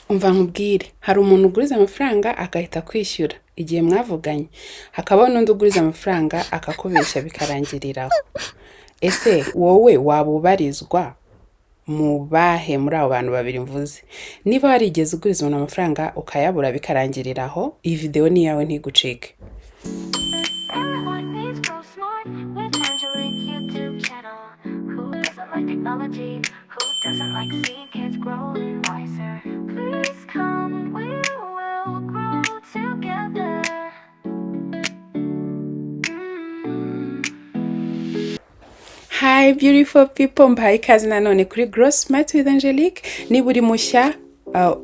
Umva nkubwire, hari umuntu uguriza amafaranga agahita kwishyura igihe mwavuganye, hakabaho n'undi uguriza amafaranga akakubeshya bikarangiriraho. Ese wowe wabubarizwa mu bahe muri abo bantu babiri mvuze? Niba warigeze uguriza umuntu amafaranga ukayabura bikarangiriraho, iyi video ni yawe ntigucike. Technology, who doesn't like seeing kids growing wiser? Please come, we will grow together. Hi beautiful people, mbahaye ikaze nanone kuri Grow Smart with Angelique. Niba uri mushya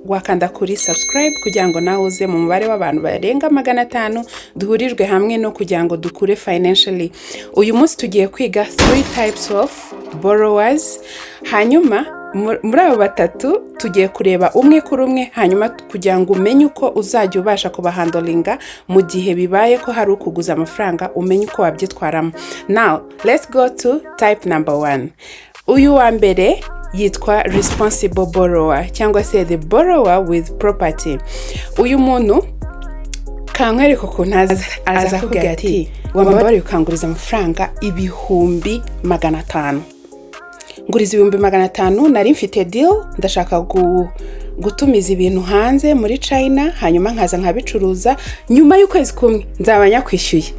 wakanda kuri subscribe kugira ngo nawe uze mu mubare w'abantu barenga 500 duhurijwe hamwe no kugira ngo dukure financially. Uyu munsi tugiye kwiga 3 types of borrowers. Hanyuma muri abo batatu tugiye kureba umwe kuri umwe, hanyuma kugira ngo umenye uko uzajya ubasha kubahandlinga mu gihe bibaye ko hari ukuguza amafaranga, umenye uko wabyitwaramo. Now let's go to type number 1. Uyu wa mbere yitwa responsible borrower cyangwa se the borrower with property. Uyu muntu kankwereka ukuntu aza kugira ati wambabari ukanguriza amafaranga 500. Nguriza 500, nari mfite deal, ndashaka gutumiza ibintu hanze muri China, hanyuma nkaza nkabicuruza, nyuma y'ukwezi kumwe nzaba nyakwishyuye.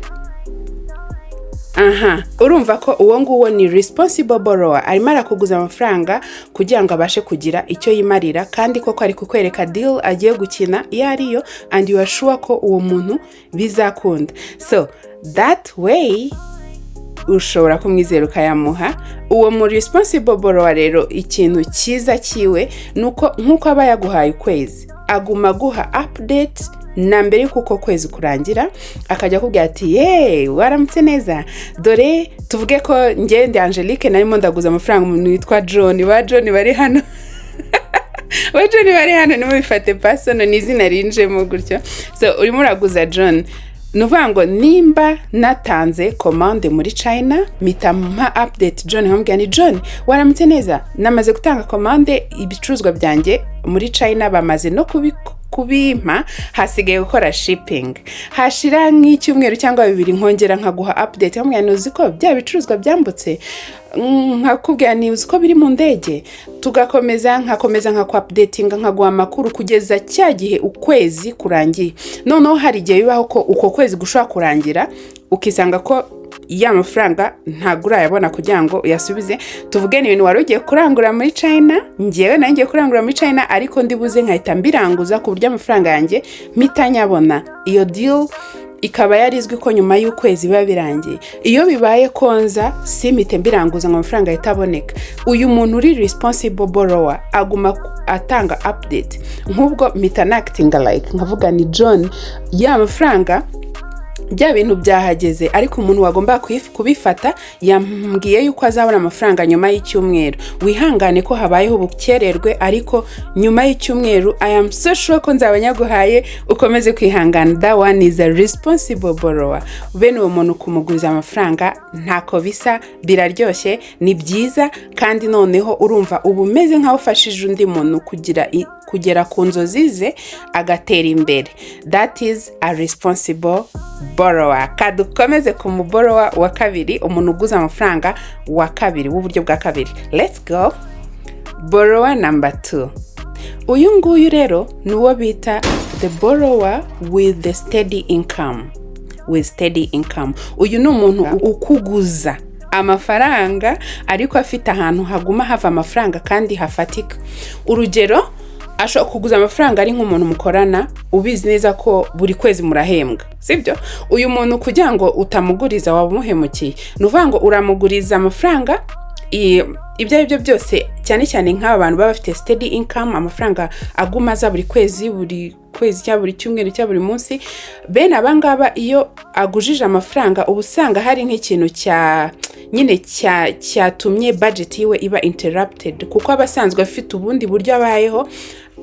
Urumva ko uwo nguwo ni responsible borrower, arimo arakuguza amafaranga kugira ngo abashe kugira icyo yimarira, kandi koko ari kukwereka deal agiye gukina iyo ariyo, and you are sure ko uwo muntu bizakunda. So that way ushobora kumwizera ukayamuha. Uwo muri responsible borrower rero ikintu cyiza kiwe nuko nk'uko aba yaguhaye ukwezi, aguma guha update na mbere kuko kwezi kurangira, akajya kubwira ati waramutse neza, dore tuvuge ko nge ndi Angelique narimo ndaguza amafaranga umuntu witwa John. Ba John bari hano ba John bari hano nimo bifate personal n'izina rinjemo gutyo. So urimo uraguza John, nuvuga ngo nimba natanze commande muri China, mitampa update John, nkambwira ni John waramutse neza, namaze gutanga commande, ibicuruzwa byanjye muri China bamaze no kubimpa, hasigaye gukora shipping. Hashira nk'icyumweru cyangwa 2 nkongera nkaguha update, nkambwira nuzi ko bya bicuruzwa byambutse, nkakubwira ni uzi ko biri mu ndege, tugakomeza nka updatinga, nkaguha amakuru kugeza cya gihe ukwezi kurangiye. Noneho hari igihe bibaho ko uko kwezi gushobora kurangira ukisanga ko ya mafaranga ntagura yabona kugira ngo yasubize. Tuvuge ni ibintu warugiye kurangura muri China, ngewe nangiye kurangura muri China, ariko ndibuze nkahita mbiranguza ku buryo amafaranga yanjye mitanyabona. Iyo deal ikaba yarizwi ko nyuma y'ukwezi biba birangiye. Iyo bibaye konza simite mbiranguza ngo amafaranga yitaboneka, uyu muntu uri responsible borrower aguma atanga update. Nk'ubwo mitanacting like nkavuga ni John, ya mafaranga bya bintu byahageze, ariko umuntu wagomba kubifata yambwiye yuko azabona amafaranga nyuma y'icyumweru. Wihangane ko habayeho ubukererwe, ariko nyuma y'icyumweru I am so sure ko nzabanyaguhaye, ukomeze kwihangana. That one is a responsible borrower. Bene uwo muntu kumuguriza amafaranga ntako bisa, biraryoshye, ni byiza, kandi noneho urumva ubumeze nkaho ufashije undi muntu kugera ku nzozi ze agatera imbere. That is a responsible borrower. Kadukomeze ku muborowa wa kabiri, umuntu uguza amafaranga wa kabiri w'uburyo bwa kabiri. Let's go. Borrower number 2. Uyu nguyu rero nuwo bita the borrower with the steady income. With steady income. Uyu ni umuntu ukuguza amafaranga ariko afite ahantu haguma hava amafaranga kandi hafatika. Urugero, ashobora kuguza amafaranga ari nk'umuntu mukorana, ubizi neza ko buri kwezi murahembwa, sibyo? Uyu muntu kugira ngo utamuguriza wamuhemukiye, nuvuga ngo uramuguriza amafaranga ibyo byose, cyane cyane nk'aba bantu baba bafite steady income, amafaranga aguma za buri kwezi cyangwa buri cyumweru cyangwa buri munsi. Bene abangaba iyo agujije amafaranga ubusanga hari nk'ikintu cyatumye budget yiwe iba interrupted, kuko abasanzwe afite ubundi buryo abayeho,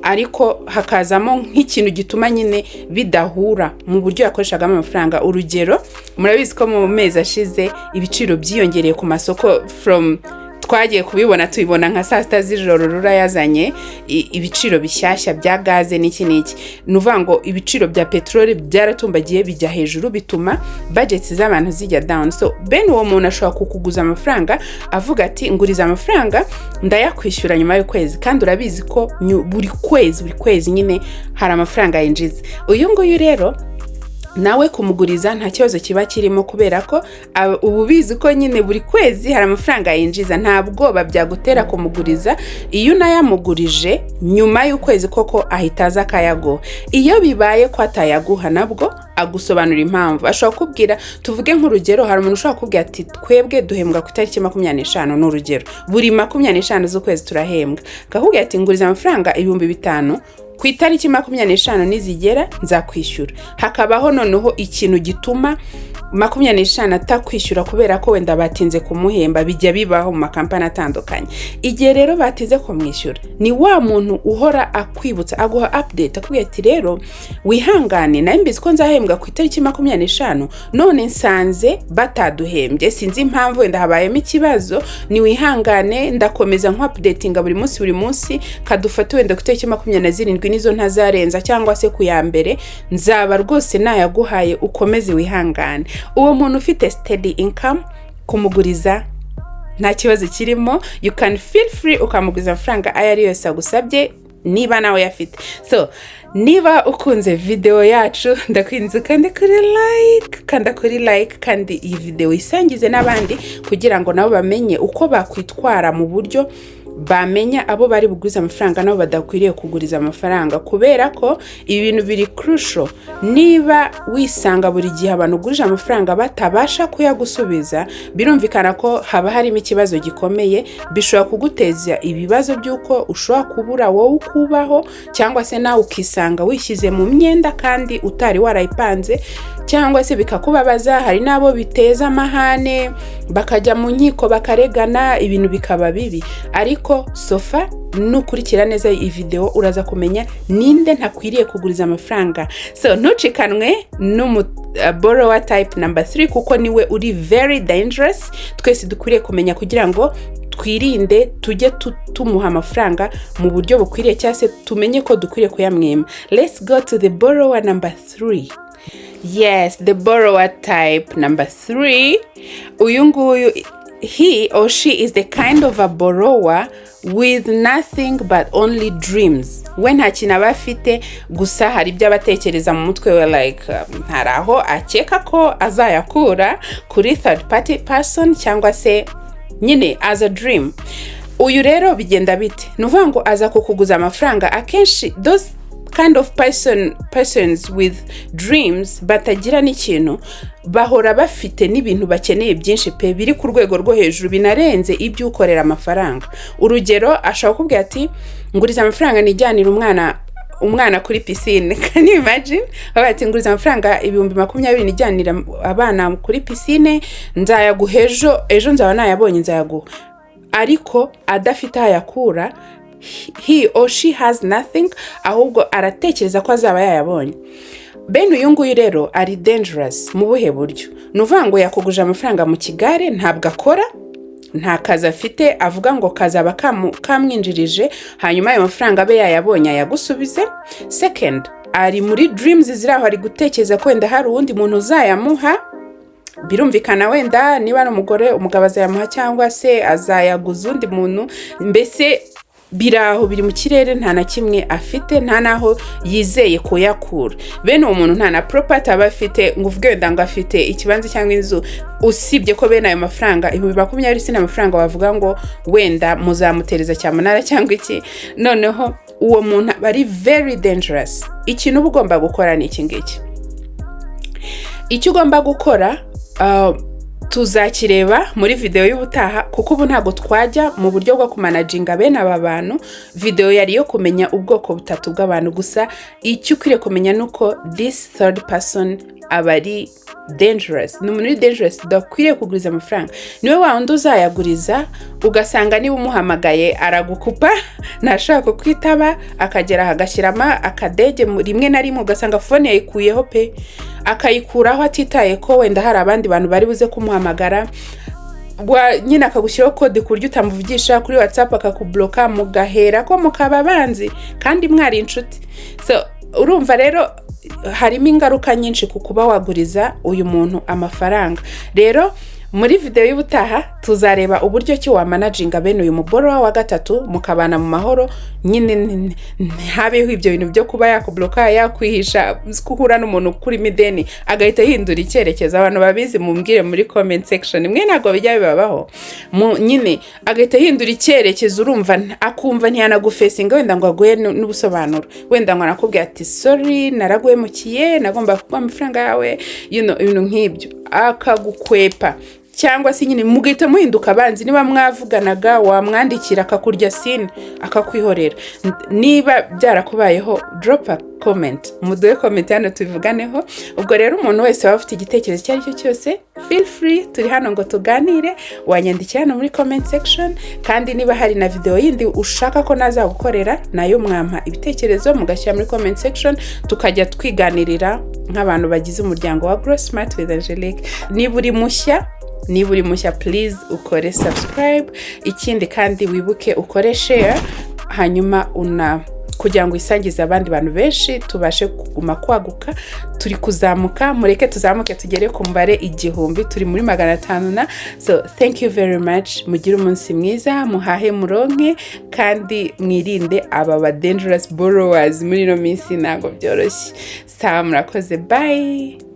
ariko hakazamo nk'ikintu gituma nyine bidahura mu buryo yakoreshagamo amafaranga. Urugero, murabizi ko mu mezi ashize ibiciro byiyongereye ku masoko from twagiye kubibona tubibona nka saa sita z'ijoro Rura yazanye ibiciro bishyashya bya gaze n'iki nuvuga ngo ibiciro bya petroli byaratumbagiye bijya hejuru bituma budgets z'abantu zijya down. So uwo muntu ashobora kukuguza amafaranga avuga ati nguriza amafaranga ndayakwishyura nyuma y'ukwezi, kandi urabizi ko buri kwezi nyine hari amafaranga yinjiza. Uyu nguyu rero nawe kumuguriza nta kibazo kiba kirimo, kubera ko ubu bizi ko nyine buri kwezi hari amafaranga yinjiza, ntabwo babyagutera kumuguriza. Iyo nayamugurije nyuma y'ukwezi koko ahitaza akayago. Iyo bibaye ko atayaguha nabwo agusobanura impamvu. Ashobora kubwira, tuvuge nk'urugero, hari umuntu ushobora kubwira ati twebwe duhembwa ku itariki 25 n'urugero, buri 25 z'ukwezi turahembwa. Akakubwira ati nguriza amafaranga 5,000 ku itariki 25 nizigera nzakwishyura. Hakabaho noneho ikintu gituma 25 atakwishyura kubera ko wenda batinze kumuhemba, bijya bibaho mu makampani atandukanye. Igihe rero batize kumwishyura, ni wa muntu uhora akwibutsa, aguha update, akubwira ati rero wihangane, nayo mbizi ko nzahembwa ku itariki 25, none nsanze bataduhembye, sinzi impamvu, wenda habayemo ikibazo, ni wihangane ndakomeza nk'updatinga buri munsi, kadufate wenda ku itariki 27 nizo ntazarenza, cyangwa se ku ya mbere nzaba rwose nayaguhaye, ukomeze wihangane. Uwo muntu ufite steady income, kumuguriza nta kibazo kirimo. You can feel free ukamuguriza amafaranga ayari yose agusabye niba nawe yafite. So niba ukunze video yacu, ndakwinze kanda kuri like kandi iyi video isangize n'abandi, kugira ngo nabo bamenye uko bakwitwara mu buryo bamenya abo bari buguriza amafaranga nabo badakwiriye kuguriza amafaranga, kubera ko ibintu biri crucial. Niba wisanga buri gihe abantu ugurije amafaranga batabasha kuyagusubiza, birumvikana ko haba harimo ikibazo gikomeye, bishobora kuguteza ibibazo by'uko ushobora kubura wowe ukubaho, cyangwa se nawe ukisanga wishyize mu myenda kandi utari warayipanze, cyangwa se bikakubabaza. Hari nabo biteza amahane, bakajya mu nkiko bakaregana, ibintu bikaba bibi. Ariko sofa nukurikira neza iyi video uraza kumenya ninde ntakwiriye kuguriza amafaranga. So ntucikanwe borrower type number 3, kuko niwe uri very dangerous. Twese dukwiriye kumenya kugira ngo twirinde tujye tumuha amafaranga mu buryo bukwiriye, cyase tumenye ko dukwiriye kuyamwima. Let's go to the borrower number 3. Yes, the borrower type number 3. Uyu nguyu, he or she is the kind of a borrower with nothing but only dreams. When ntakintu aba afite, gusa hari ibyo abatekereza mu mutwe we, like haraho akeka ko azayakura kuri third party person, cyangwa se nyine as a dream. Uyu rero bigenda bite? Nuvuga ngo aza kukuguza amafaranga, akenshi those kind of persons with dreams batagira n'ikintu, bahora bafite n'ibintu bakeneye byinshi pe, biri ku rwego rwo hejuru, binarenze ibyo ukorera amafaranga. Urugero, ashobora kubwira ati nguriza amafaranga nijyanira umwana kuri piscine. Can you imagine? Abati nguriza amafaranga 20,000 nijyanira abana kuri piscine, nzayaguha ejo nzaba nayabonye nzayaguha. Ariko adafite ayakura, he or she has nothing, ahubwo aratekereza ko azaba yayabonye. Uyu nguyu rero ari dangerous mu buhe buryo? Nuvuga ngo yakuguje amafaranga mu kigare, ntabwo akora, nta kazi afite, avuga ngo kazaba kamwinjirije, hanyuma ayo mafaranga abe yayabonye ayagusubize. Second, ari muri dreams ziraho, ari gutekereza ko wenda hari uwundi muntu uzayamuha. Birumvikana wenda niba ari umugore, umugabo azayamuha, cyangwa se azayaguza undi muntu. Mbese biraho, biri mu kirere, nta na kimwe afite, nta naho yizeye kuyakura. Bene uwo muntu nta na property aba afite, ngo uvuge wenda ngo afite ikibanza cyangwa inzu, usibye ko bene ayo mafaranga 20,000 sina amafaranga wavuga ngo wenda muzamutereza cyamunara cyangwa iki. Noneho uwo muntu bari very dangerous. Ikintu ugomba gukora ni iki ngiki. Icyo ugomba gukora tuzakireba muri video y'ubutaha, kuko ubu ntago twajya mu buryo bwo kumanaginga bene aba bantu. Video yari yo kumenya ubwoko butatu bw'abantu, gusa icyo ukwiriye kumenya nuko this third person abari dangerous. Ni umuntu dangerous, dakwiriye kuguriza amafaranga. Niwe wa wundi uzayaguriza, ugasanga niba umuhamagaye aragukupa, ntashaka kwitaba, akagera hagashyirama akadege rimwe na rimwe, ugasanga phone yayikuyeho pe, akayikuraho atitaye ko wenda hari abandi bantu bari buze kumuhamagara. nyine akagushyiraho kode ku buryo utamuvugisha kuri WhatsApp akakubloka mugahera ko mukaba abanzi kandi mwari inshuti. So urumva rero harimo ingaruka nyinshi ku kuba waguriza uyu muntu amafaranga. Rero muri video y'ubutaha tuzareba uburyo ki wa managinga bene uyu muborowa wa gatatu mukabana mu mahoro, nyine habeho ibyo bintu byo kuba yakubloka yakwihisha kuhura n'umuntu kuri mideni agahita yindura icyerekezo. Abantu babizi mumbwire muri comment section, mwe ntago bijya bibabaho nyine agahita yindura icyerekezo, urumva akumva ntiyanagufesinga wenda ngo aguhe n'ubusobanuro, wenda ngo nakubwiye ati sorry naraguhemukiye nagomba kuguha amafaranga yawe, ibintu nk'ibyo akagukwepa, cyangwa se nyine mugahita muhinduka abanzi. Niba mwavuganaga wamwandikira akakurya sine akakwihorera. Niba byarakubayeho drop a comment, muduhe comment hano tubivuganeho. Ubwo rero umuntu wese waba ufite igitekerezo icyo ari cyo cyose feel free, turi hano ngo tuganire, wanyandikira hano muri comment section. Kandi niba hari na video yindi ushaka ko nazagukorera nayo mwampa ibitekerezo mugashyira muri comment section, tukajya twiganirira nk'abantu bagize umuryango wa Grow Smart with Angelique. Niba uri mushya please ukore subscribe, ikindi kandi wibuke ukore share, hanyuma kugira ngo isangize abandi bantu benshi tubashe kuguma kwaguka. Turi kuzamuka, mureke tuzamuke tugere ku mbare 1000, turi muri 500 so thank you very much. Mugire umunsi mwiza, muhahe muronke kandi mwirinde aba dangerous borrowers muri no minsi ntago byoroshye. Murakoze, bye.